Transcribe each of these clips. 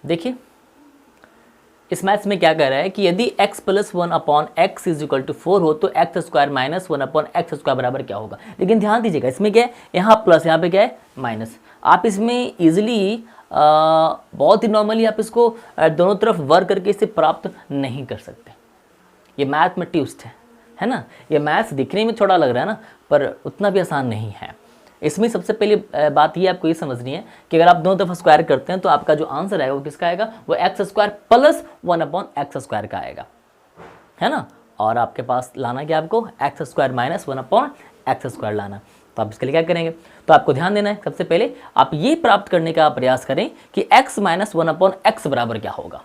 देखिए इस मैथ्स में क्या कह रहा है कि यदि x plus 1/x is equal to 4 हो तो x square minus 1/x square बराबर क्या होगा। लेकिन ध्यान दीजिएगा इसमें क्या है, यहाँ प्लस यहाँ पे क्या है माइनस। आप इसमें इजिली बहुत ही नॉर्मली आप इसको दोनों तरफ वर्क करके इसे प्राप्त नहीं कर सकते। ये मैथ में ट्विस्ट है ना। ये मैथ्स दिखने में थोड़ा लग रहा है ना, पर उतना भी आसान नहीं है। इसमें सबसे पहली बात ये आपको ये समझनी है कि अगर आप दोनों तरफ स्क्वायर करते हैं तो आपका जो आंसर आएगा वो किसका आएगा, वो x square plus 1/x square का आएगा, है ना। और आपके पास लाना क्या आपको, x square minus 1/x square लाना। तो आप इसके लिए क्या करेंगे, तो आपको ध्यान देना है सबसे पहले आप ये प्राप्त करने का प्रयास करें कि x माइनस 1/x बराबर क्या होगा,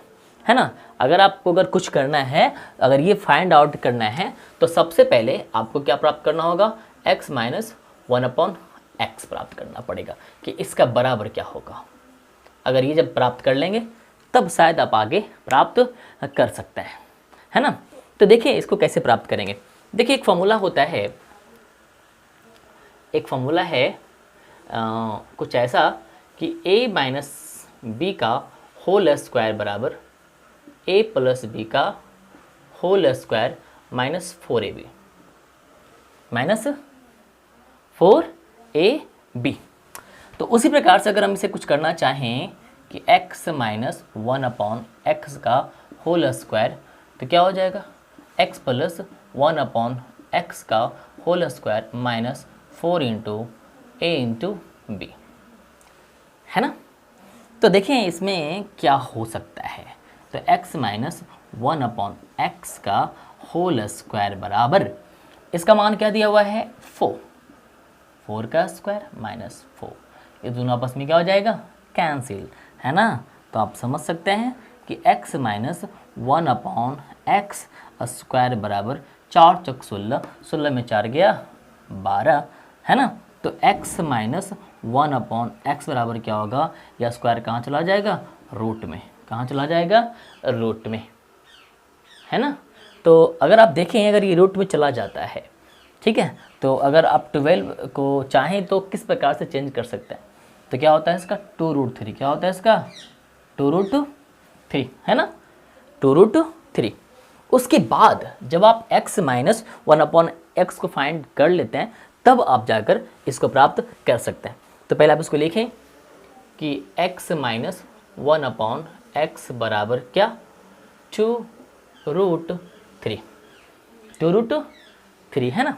है ना। अगर कुछ करना है, अगर ये फाइंड आउट करना है तो सबसे पहले आपको क्या प्राप्त करना होगा, x माइनस 1/x प्राप्त करना पड़ेगा कि इसका बराबर क्या होगा। अगर ये जब प्राप्त कर लेंगे तब शायद आप आगे प्राप्त कर सकते हैं, है ना। तो देखिए इसको कैसे प्राप्त करेंगे। देखिए एक फॉर्मूला होता है, कुछ ऐसा कि a माइनस बी का होल स्क्वायर बराबर a प्लस बी का whole square minus 4ab minus 4ab। तो उसी प्रकार से अगर हम इसे कुछ करना चाहें कि x माइनस 1/x का होल स्क्वायर, तो क्या हो जाएगा, x प्लस 1/x का whole square minus 4 into a into B, है ना। तो देखें इसमें क्या हो सकता है, तो x माइनस 1/x का होल स्क्वायर बराबर, इसका मान क्या दिया हुआ है 4 का स्क्वायर माइनस 4, ये दोनों आपस में क्या हो जाएगा, कैंसिल, है ना। तो आप समझ सकते हैं कि x माइनस 1/x स्क्वायर बराबर 4 चौक 16, 16 में 4 गया 12, है ना। तो x माइनस 1/x बराबर क्या होगा, यह स्क्वायर कहाँ चला जाएगा, रूट में, कहाँ चला जाएगा, रूट में, है ना। तो अगर आप देखें अगर ये रूट में चला जाता है, ठीक है, तो अगर आप 12 को चाहें तो किस प्रकार से चेंज कर सकते हैं, तो क्या होता है इसका 2√3, क्या होता है इसका 2√3, है ना, 2√3। उसके बाद जब आप x माइनस 1/x को फाइंड कर लेते हैं तब आप जाकर इसको प्राप्त कर सकते हैं। तो पहले आप इसको लिखें कि x माइनस 1/x बराबर क्या, 2√3, 2√3, है ना।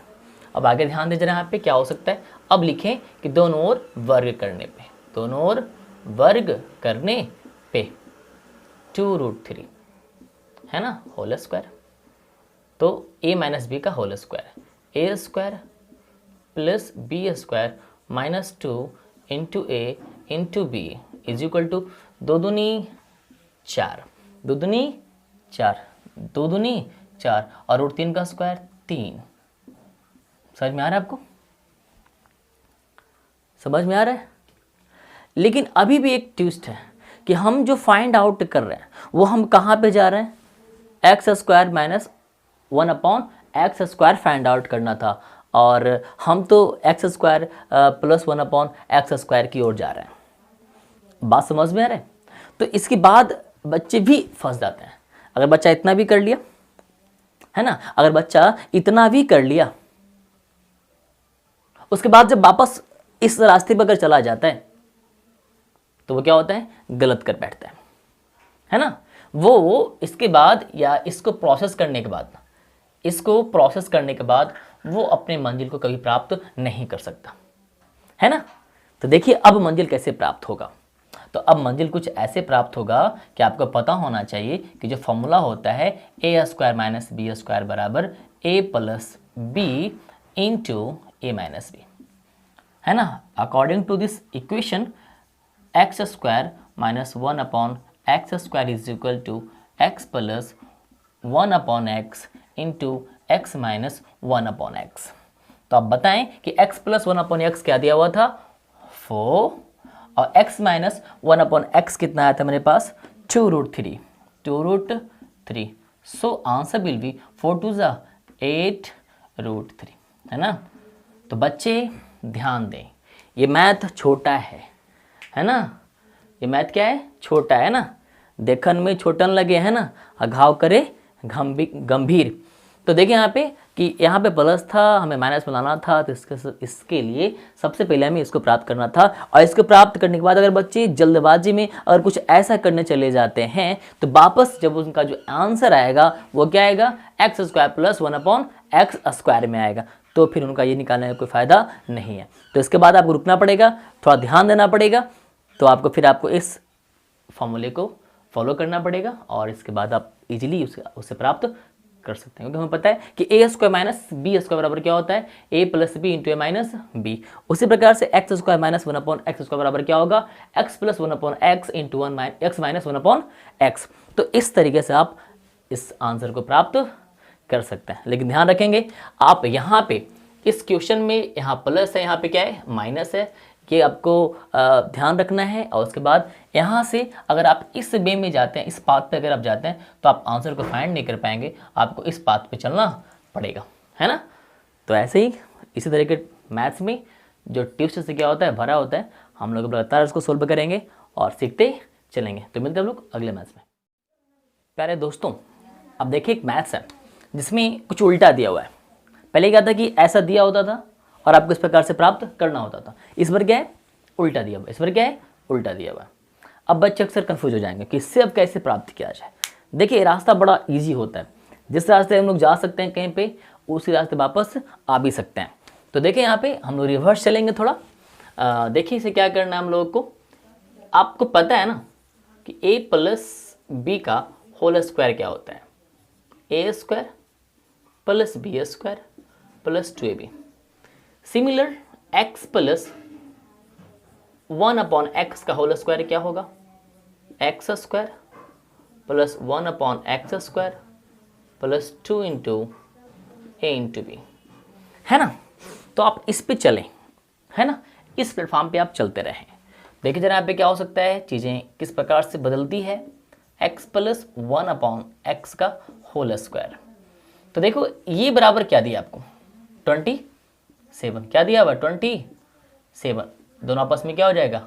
अब आगे ध्यान दे जरा यहाँ पे क्या हो सकता है। अब लिखें कि दोनों ओर वर्ग करने पे, दोनों ओर वर्ग करने पे 2√3, है ना, होल स्क्वायर। तो a माइनस बी का whole square, a square plus B square minus 2 into a into B is equal to 2 दूनी 4, 2 दूनी 4, 2 दूनी 4 और रूट 3 का स्क्वायर 3। समझ में आ रहा है आपको, समझ में आ रहा है। लेकिन अभी भी एक ट्विस्ट है कि हम जो फाइंड आउट कर रहे हैं वो हम कहाँ पे जा रहे हैं, x square minus 1/x square find out करना था और हम तो x square plus 1/x square की ओर जा रहे हैं। बात समझ में आ रहा है। तो इसके बाद बच्चे भी फंस जाते हैं। अगर बच्चा इतना भी कर लिया, है ना, अगर बच्चा इतना भी कर लिया, उसके बाद जब वापस इस रास्ते पर अगर चला जाता है तो वो क्या होता है, गलत कर बैठता है ना। वो इसके बाद या इसको प्रोसेस करने के बाद वो अपने मंजिल को कभी प्राप्त नहीं कर सकता, है ना। तो देखिए अब मंजिल कैसे प्राप्त होगा। तो अब मंजिल कुछ ऐसे प्राप्त होगा कि आपको पता होना चाहिए कि जो फॉर्मूला होता है a square minus B square बराबर a plus B into A minus B, है ना। According to this equation X square minus 1/x square is equal to X plus 1/x into X minus 1/x। तो आप बताएं कि x plus 1/x क्या दिया हुआ था 4 और x माइनस 1/x कितना आया था मेरे पास 2√3, 2√3। सो आंसर विल बी 4 2 8√3, है ना। तो बच्चे ध्यान दें, ये मैथ छोटा है ना, ये मैथ क्या है, छोटा है ना। देखन में छोटन लगे, है ना, घाव करे गंभीर। तो देखिए यहाँ पे कि यहाँ पे प्लस था, हमें माइनस में लाना था, तो इसके लिए सबसे पहले हमें इसको प्राप्त करना था। और इसको प्राप्त करने के बाद अगर बच्चे जल्दबाजी में अगर कुछ ऐसा करने चले जाते हैं तो वापस जब उनका जो आंसर आएगा वो क्या आएगा, x square plus 1/x square में आएगा। तो फिर उनका ये निकालने का कोई फायदा नहीं है। तो इसके बाद आपको रुकना पड़ेगा, थोड़ा ध्यान देना पड़ेगा। तो आपको इस फॉर्मूले को फॉलो करना पड़ेगा और इसके बाद आप इजीली उसे प्राप्त कर सकते हैं, क्योंकि हमें पता है कि ए स्क्वायर माइनस बी स्क्वायर बराबर क्या होता है, ए plus B into A minus B. उसी प्रकार से x square minus 1/x square बराबर क्या होगा, x plus 1/x into X minus 1/x। तो इस तरीके से आप इस आंसर को प्राप्त कर सकते हैं। लेकिन ध्यान रखेंगे आप यहाँ पे इस क्वेश्चन में यहाँ प्लस है, यहाँ पे क्या है, माइनस है, ये आपको ध्यान रखना है। और उसके बाद यहाँ से अगर आप इस वे में जाते हैं, इस पाथ पे अगर आप जाते हैं तो आप आंसर को फाइंड नहीं कर पाएंगे, आपको इस पाथ पे चलना पड़ेगा, है ना। तो ऐसे ही इसी तरह के मैथ्स में जो ट्विस्ट से क्या होता है, भरा होता है, हम लोग लगातार इसको सोल्व करेंगे और सीखते चलेंगे। तो मिलते हैं हम लोग अगले मैथ्स में। प्यारे दोस्तों, अब देखिए एक मैथ्स है जिसमें कुछ उल्टा दिया हुआ है। पहले क्या था कि ऐसा दिया होता था और आपको इस प्रकार से प्राप्त करना होता था। इस बार क्या है, उल्टा दिया हुआ है। इस बार क्या है, उल्टा दिया हुआ है। अब बच्चे अक्सर कंफ्यूज हो जाएंगे कि इससे अब कैसे प्राप्त किया जाए। देखिए रास्ता बड़ा इजी होता है, जिस रास्ते हम लोग जा सकते हैं कहीं पे, उसी रास्ते वापस आ भी सकते हैं। तो देखिए यहाँ पे हम लोग रिवर्स चलेंगे थोड़ा। देखिए इसे क्या करना है हम लोगों को। आपको पता है ना कि a प्लस बी का होल स्क्वायर क्या होता है, a square plus B square plus 2ab। Similar x plus 1/x का होल स्क्वायर क्या होगा, x square plus 1/x square plus 2 into a into B, है ना। तो आप इस पे चलें, है ना, इस प्लेटफॉर्म पे आप चलते रहें। देखिए जरा यहाँ पे क्या हो सकता है, चीज़ें किस प्रकार से बदलती है, x प्लस 1/x का होल स्क्वायर। तो देखो ये बराबर क्या दिया आपको, 27। क्या दिया हुआ, 27। दोनों आपस में क्या हो जाएगा,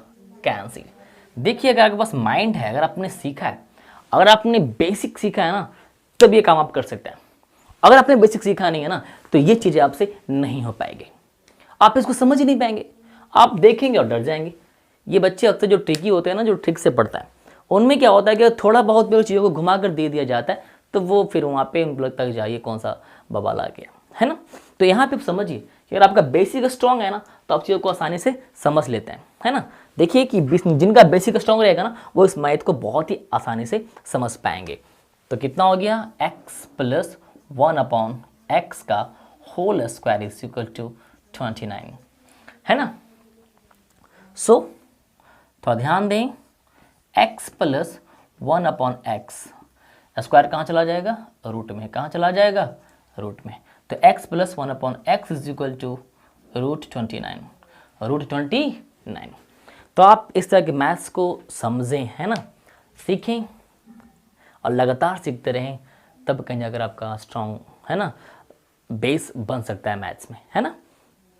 कैंसिल। देखिए अगर आपके पास माइंड है, अगर आपने सीखा है, अगर आपने बेसिक सीखा है ना, तब ये काम आप कर सकते हैं। अगर आपने बेसिक सीखा नहीं है ना, तो ये चीज़ें आपसे नहीं हो पाएगी, आप इसको समझ ही नहीं पाएंगे, आप देखेंगे और डर जाएंगे। ये बच्चे अक्सर जो ट्रिकी होते हैं ना, जो ट्रिक से पढ़ता है, उनमें क्या होता है कि थोड़ा बहुत भी चीज़ों को घुमा कर दे दिया जाता है, तो वो फिर वहाँ पे उनको लगता है कि जाइए कौन सा बवाल आ गया, है ना। तो यहाँ पे समझिए कि अगर आपका बेसिक स्ट्रॉन्ग है ना, तो आप चीज़ों को आसानी से समझ लेते हैं, है ना। देखिए कि जिनका बेसिक स्ट्रॉन्ग रहेगा ना, वो इस मैथ को बहुत ही आसानी से समझ पाएंगे। तो कितना हो गया, x प्लस 1/x का whole square is equal to 29, है ना। सो थोड़ा ध्यान दें, x प्लस 1/x स्क्वायर कहाँ चला जाएगा, रूट में। कहाँ चला जाएगा, रूट में। तो x plus 1/x is equal to root 29। तो आप इस तरह के मैथ्स को समझें, है ना, सीखें और लगातार सीखते रहें, तब कहीं जाकर आपका स्ट्रॉन्ग, है ना, बेस बन सकता है मैथ्स में, है ना।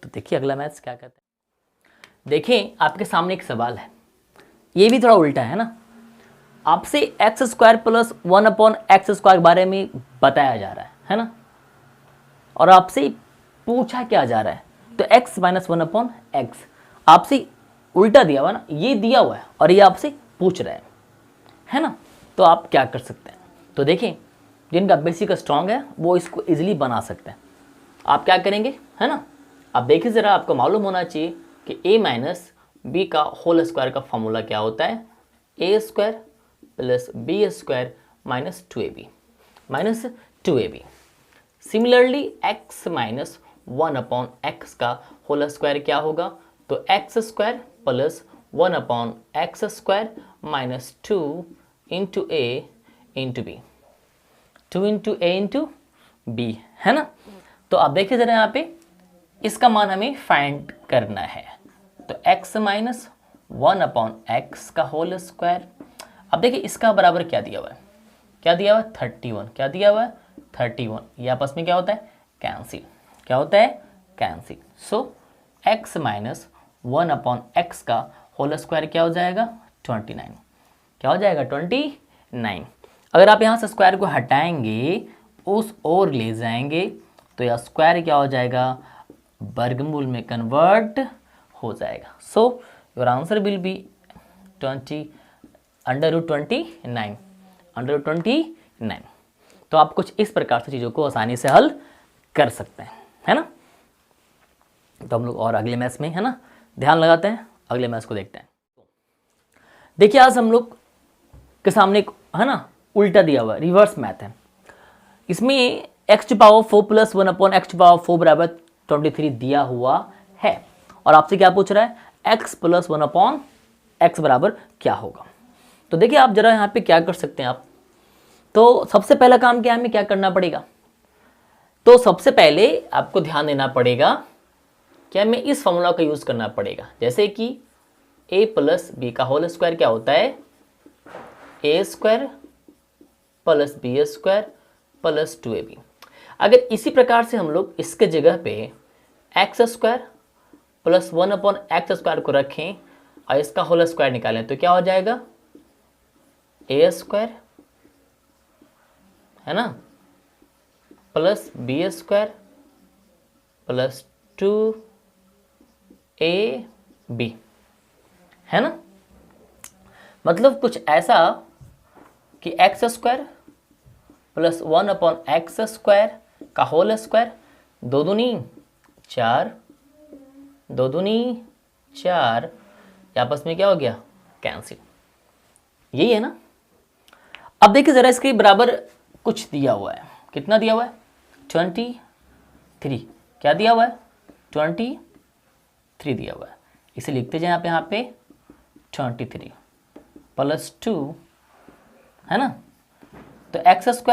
तो देखिए अगला मैथ्स क्या कहता है। देखिए आपके सामने एक सवाल है, ये भी थोड़ा उल्टा है ना। आपसे x square plus 1/x square के बारे में बताया जा रहा है ना, और आपसे पूछा क्या जा रहा है, तो x माइनस 1/x आपसे उल्टा दिया हुआ ना, ये दिया हुआ है और ये आपसे पूछ रहा है ना। तो आप क्या कर सकते हैं, तो देखें जिनका बेसिक स्ट्रॉन्ग है वो इसको इजीली बना सकते हैं। आप क्या करेंगे, है ना, आप देखिए ज़रा, आपको मालूम होना चाहिए कि a माइनस बी का होल स्क्वायर का फॉर्मूला क्या होता है, a square plus B square minus 2ab। Similarly x minus 1/x का होल स्क्वायर क्या होगा, तो x square plus 1/x square minus 2 into a into b, 2 into a into B, है ना। तो आप देखिए जरा यहाँ पे इसका मान हमें फाइंड करना है। तो x माइनस 1/x का होल स्क्वायर, अब देखिए इसका बराबर क्या दिया हुआ है, क्या दिया हुआ है, 31। क्या दिया हुआ है, 31। ये आपस में क्या होता है, कैंसिल। क्या होता है, cancel. So x minus 1/x का होल स्क्वायर क्या हो जाएगा, 29। क्या हो जाएगा, 29। 9। अगर आप यहाँ से स्क्वायर को हटाएंगे, उस ओर ले जाएंगे, तो यह स्क्वायर क्या हो जाएगा, वर्गमूल में कन्वर्ट हो जाएगा। So your answer will be 20 √29 √29। तो आप कुछ इस प्रकार से चीज़ों को आसानी से हल कर सकते हैं, है ना। तो हम लोग और अगले मैथ्स में, है ना, ध्यान लगाते हैं, अगले मैथ्स को देखते हैं। देखिए आज हम लोग के सामने एक, है ना, उल्टा दिया हुआ रिवर्स मैथ है। इसमें x⁴ + 1/x⁴ बराबर 23 दिया हुआ है और आपसे क्या पूछ रहा है, x + 1/x बराबर क्या होगा। तो देखिए आप जरा यहाँ पे क्या कर सकते हैं आप, तो सबसे पहला काम क्या हमें क्या करना पड़ेगा, तो सबसे पहले आपको ध्यान देना पड़ेगा कि हमें इस फॉर्मूला का यूज करना पड़ेगा, जैसे कि a + b का होल स्क्वायर क्या होता है, a² + b² + 2ab। अगर इसी प्रकार से हम लोग इसके जगह पे x² + 1/x² को रखें और इसका होल स्क्वायर निकालें तो क्या हो जाएगा, a² है ना + b² + 2ab, है ना। मतलब कुछ ऐसा कि x² + 1/x² का होल स्क्वायर, 2 दूनी 4, 2 दूनी 4, आपस में क्या हो गया, कैंसिल। यही है ना। अब देखिए जरा इसके बराबर कुछ दिया हुआ है, कितना दिया हुआ है, 23। क्या दिया हुआ है, 23 दिया हुआ है। इसे लिखते जाए आप यहाँ पे 23 + 2, है ना। तो x² +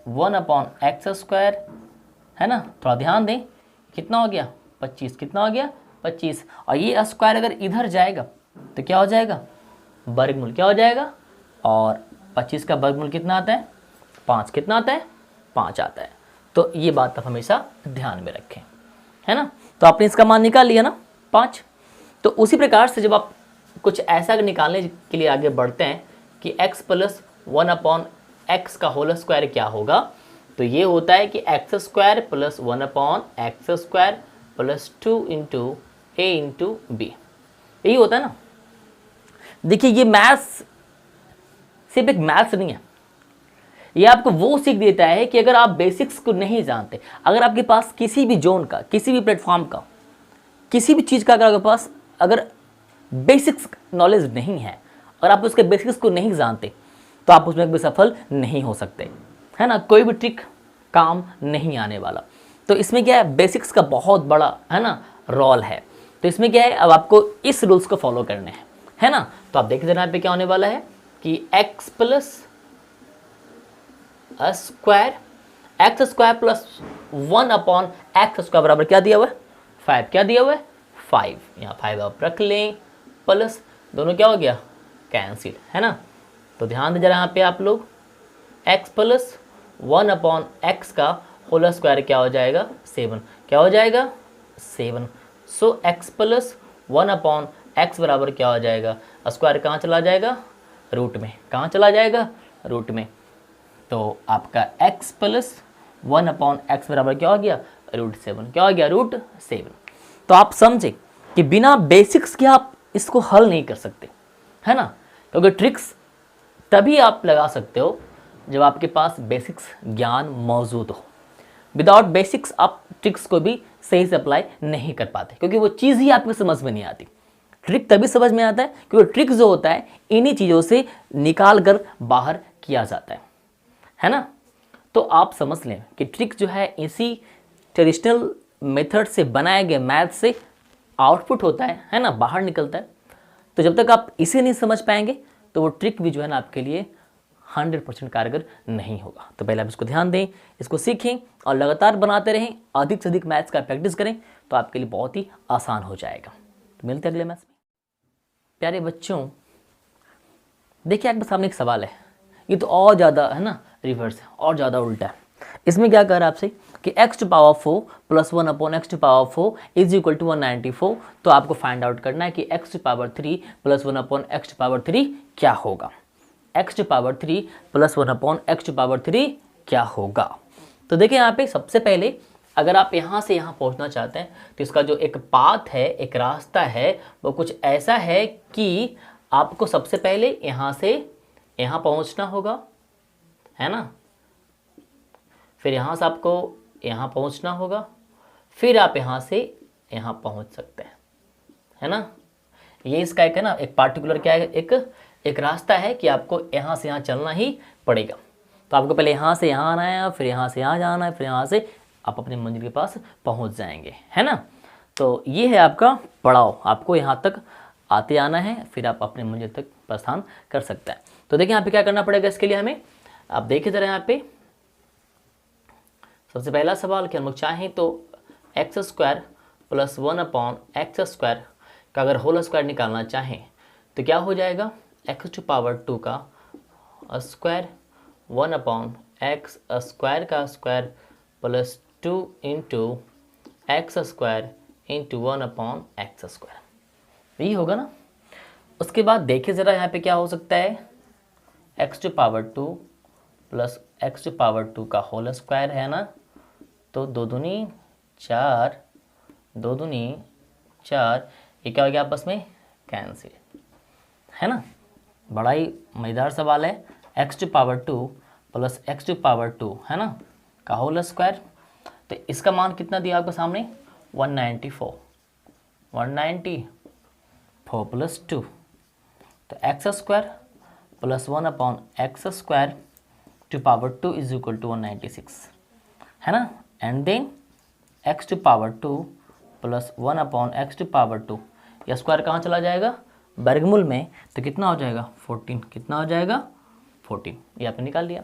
1/x², है ना। थोड़ा ध्यान दें, कितना हो गया, 25। कितना हो गया, 25। और ये स्क्वायर अगर इधर जाएगा तो क्या हो जाएगा, वर्गमूल क्या हो जाएगा, और 25 का वर्गमूल कितना आता है, 5। कितना आता है, 5 आता है। तो ये बात आप हमेशा ध्यान में रखें, है ना। तो आपने इसका मान निकाल लिया ना, 5। तो उसी प्रकार से जब आप कुछ ऐसा निकालने के लिए आगे बढ़ते हैं कि x + 1/x का होल स्क्वायर क्या होगा, तो ये होता है कि x² + 1/x² + 2 × a × b, यही होता है ना। देखिए ये मैथ्स सिर्फ एक मैथ्स नहीं है, ये आपको वो सीख देता है कि अगर आप बेसिक्स को नहीं जानते, अगर आपके पास किसी भी जोन का, किसी भी प्लेटफॉर्म का, किसी भी चीज़ का अगर आपके पास अगर बेसिक्स नॉलेज नहीं है और आप उसके बेसिक्स को नहीं जानते, तो आप उसमें भी सफल नहीं हो सकते, है ना। कोई भी ट्रिक काम नहीं आने वाला। तो इसमें क्या है, बेसिक्स का बहुत बड़ा, है ना, रोल है। तो इसमें क्या है, अब आपको इस रूल्स को फॉलो करने हैं, है ना। तो आप देखिए यहाँ पे क्या होने वाला है कि x + x² + 1/x² बराबर क्या दिया हुआ है, 5। क्या दिया हुआ है, 5। यहाँ 5 आप रख लें, प्लस दोनों क्या हो गया, कैंसिल, है ना। तो ध्यान दें जरा यहाँ पे आप लोग, x + 1/x का होल स्क्वायर क्या हो जाएगा, 7। क्या हो जाएगा, 7। सो x + 1/x बराबर क्या हो जाएगा, स्क्वायर कहाँ चला जाएगा, रूट में। कहाँ चला जाएगा, रूट में। तो आपका x + 1/x बराबर क्या हो गया, √7। क्या हो गया, √7। तो आप समझे कि बिना बेसिक्स के आप इसको हल नहीं कर सकते, है ना। क्योंकि ट्रिक्स तभी आप लगा सकते हो जब आपके पास बेसिक्स ज्ञान मौजूद हो। विदाउट बेसिक्स आप ट्रिक्स को भी सही से अप्लाई नहीं कर पाते, क्योंकि वो चीज़ ही आपको समझ में नहीं आती। ट्रिक तभी समझ में आता है क्योंकि ट्रिक जो होता है इन्हीं चीज़ों से निकाल कर बाहर किया जाता है ना। तो आप समझ लें कि ट्रिक जो है इसी ट्रेडिशनल मेथड से बनाए गए मैथ से आउटपुट होता है ना, बाहर निकलता है। तो जब तक आप इसे नहीं समझ पाएंगे तो वो ट्रिक भी जो है ना आपके लिए 100% कारगर नहीं होगा। तो पहले आप इसको ध्यान दें, इसको सीखें और लगातार बनाते रहें, अधिक से अधिक मैथ्स का प्रैक्टिस करें, तो आपके लिए बहुत ही आसान हो जाएगा। तो मिलते हैं अगले मैथ्स में। प्यारे बच्चों, देखिए आपके सामने एक सवाल है, ये तो और ज़्यादा है ना रिवर्स है, और ज़्यादा उल्टा है। इसमें क्या कह रहा है आपसे कि x⁴ + 1/x⁴ is equal to 194। तो आपको फाइंड आउट करना है कि x⁵ + 1/x⁵ क्या होगा। X to power 3 plus 1 upon X to power 3 क्या होगा। तो देखिए यहाँ पे सबसे पहले अगर आप यहाँ से यहाँ पहुँचना चाहते हैं तो इसका जो एक पाथ है, एक रास्ता है, वो कुछ ऐसा है कि आपको सबसे पहले यहाँ से यहाँ पहुँचना होगा, है ना, फिर यहाँ से आपको यहाँ पहुँचना होगा, फिर आप यहाँ से यहाँ पहुँच सकते हैं, है ना। ये इसका एक है ना, एक पार्टिकुलर क्या है, एक रास्ता है कि आपको यहाँ से यहाँ चलना ही पड़ेगा। तो आपको पहले यहाँ से यहाँ आना है, फिर यहाँ से यहाँ जाना है, फिर यहाँ से आप अपनी मंजिल के पास पहुँच जाएंगे, है ना। तो ये है आपका पड़ाव, आपको यहाँ तक आते आना है, फिर आप अपने मंजिल तक प्रस्थान कर सकते हैं। तो देखिए यहाँ पे क्या करना पड़ेगा इसके लिए हमें, आप देखिए ज़रा यहाँ पे सबसे पहला सवाल कि हम लोग चाहें तो x square plus 1 upon x square का अगर होल स्क्वायर निकालना चाहें तो क्या हो जाएगा, एक्स टू पावर 2 का स्क्वायर 1 अपॉन एक्स स्क्वायर का square plus 2 into x square into 1 upon x square, यही होगा ना। उसके बाद देखिए ज़रा यहाँ पे क्या हो सकता है, X to power 2 plus X to power 2 का होल स्क्वायर है ना, तो 2 दूनी 4, 2 दूनी 4, ये क्या हो गया आपस में कैंसिल, है ना। बड़ा ही मज़ेदार सवाल है, X to power 2 plus X to power 2 है ना का होल स्क्वायर, तो इसका मान कितना दिया आपको सामने 194 प्लस 2, तो x square plus 1 upon x square to power 2 is equal to 196, है ना। And then X to power 2 plus 1 upon X to power 2, यह स्क्वायर कहाँ चला जाएगा वर्गमूल में, तो कितना हो जाएगा 14, कितना हो जाएगा 14, ये आपने निकाल लिया।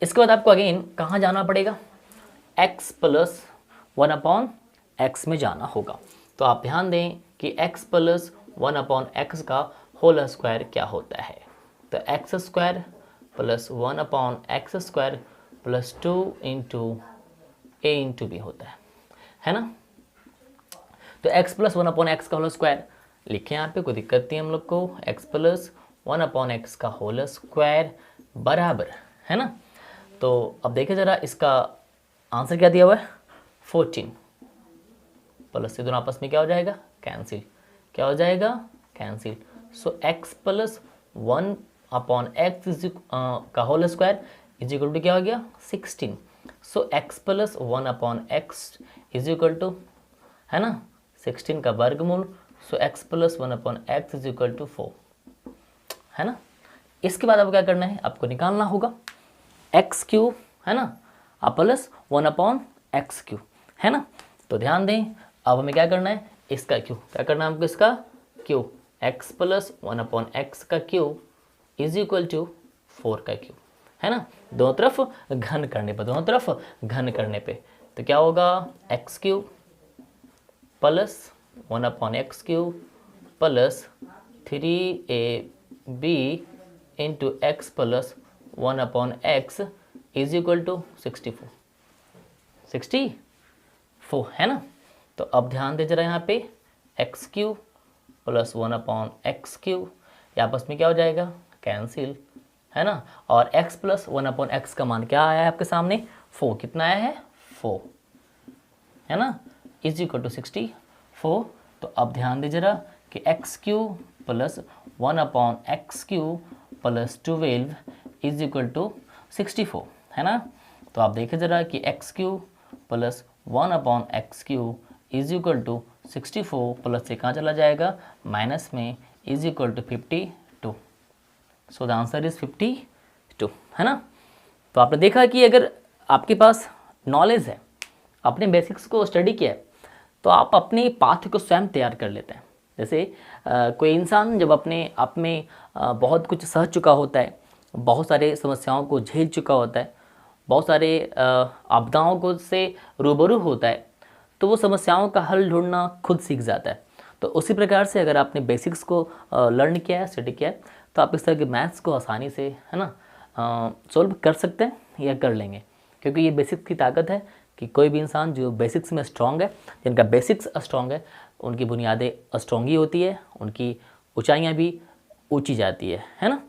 इसके बाद आपको अगेन कहाँ जाना पड़ेगा, x प्लस 1 अपॉन एक्स में जाना होगा। तो आप ध्यान दें कि x प्लस 1 अपॉन एक्स का होल स्क्वायर क्या होता है, तो x square plus 1 upon x square plus 2 into a into b होता है ना। तो x प्लस 1 अपॉन एक्स का होल स्क्वायर लिखें यहाँ पे, कोई दिक्कत नहीं हम लोग को, x प्लस 1 अपॉन एक्स का होल स्क्वायर बराबर, है ना। तो अब देखिए ज़रा इसका आंसर क्या दिया हुआ है 14, प्लस से दोनों आपस में क्या हो जाएगा कैंसिल, क्या हो जाएगा cancel. So x plus 1 upon x का whole square is equal to क्या हो गया 16। So x plus 1 upon X is equal to, है ना, 16 का वर्गमूल। So x plus 1 upon X is equal to 4, है ना। इसके बाद आपको क्या करना है, आपको निकालना होगा एक्स क्यूब, है ना, अब प्लस 1 अपॉन एक्स क्यूब, है ना। तो ध्यान दें अब हमें क्या करना है, इसका क्यूब, क्या करना है हमको, इसका cube, x plus 1 upon x का क्यूब इज इक्वल टू 4 का क्यूब, है ना। दोनों तरफ घन करने पे, दोनों तरफ घन करने पे तो क्या होगा X cube plus 1 upon X cube plus 3ab into X plus 1 upon X is equal to 64, है ना। तो अब ध्यान दे जरा यहाँ पे x cube plus 1 upon X cube, ये आपस में क्या हो जाएगा कैंसिल, है ना। और x प्लस 1 अपॉन एक्स का मान क्या आया है आपके सामने 4, कितना आया है 4, है ना, इज इक्वल टू 64। तो अब ध्यान दे जरा कि X cube plus 1 upon X cube plus 12 is equal to 64, है ना। तो आप देखें ज़रा कि X cube plus 1 upon X cube is equal to 64, plus से कहाँ चला जाएगा माइनस में, is equal to 52। So the answer is 52, है ना। तो आपने देखा कि अगर आपके पास नॉलेज है, अपने बेसिक्स को स्टडी किया है, तो आप अपने पाथ को स्वयं तैयार कर लेते हैं। जैसे कोई इंसान जब अपने आप में बहुत कुछ सह चुका होता है, बहुत सारे समस्याओं को झेल चुका होता है, बहुत सारे आपदाओं को से रूबरू होता है, तो वो समस्याओं का हल ढूंढना खुद सीख जाता है। तो उसी प्रकार से अगर आपने बेसिक्स को लर्न किया है, स्टडी किया है, तो आप इस तरह के मैथ्स को आसानी से, है ना, सॉल्व कर सकते हैं या कर लेंगे, क्योंकि ये बेसिक्स की ताकत है कि कोई भी इंसान जो बेसिक्स में स्ट्रॉन्ग है, जिनका बेसिक्स स्ट्रॉन्ग है, उनकी बुनियादें स्ट्रॉन्ग ही होती है, उनकी ऊंचाइयाँ भी ऊंची जाती है ना।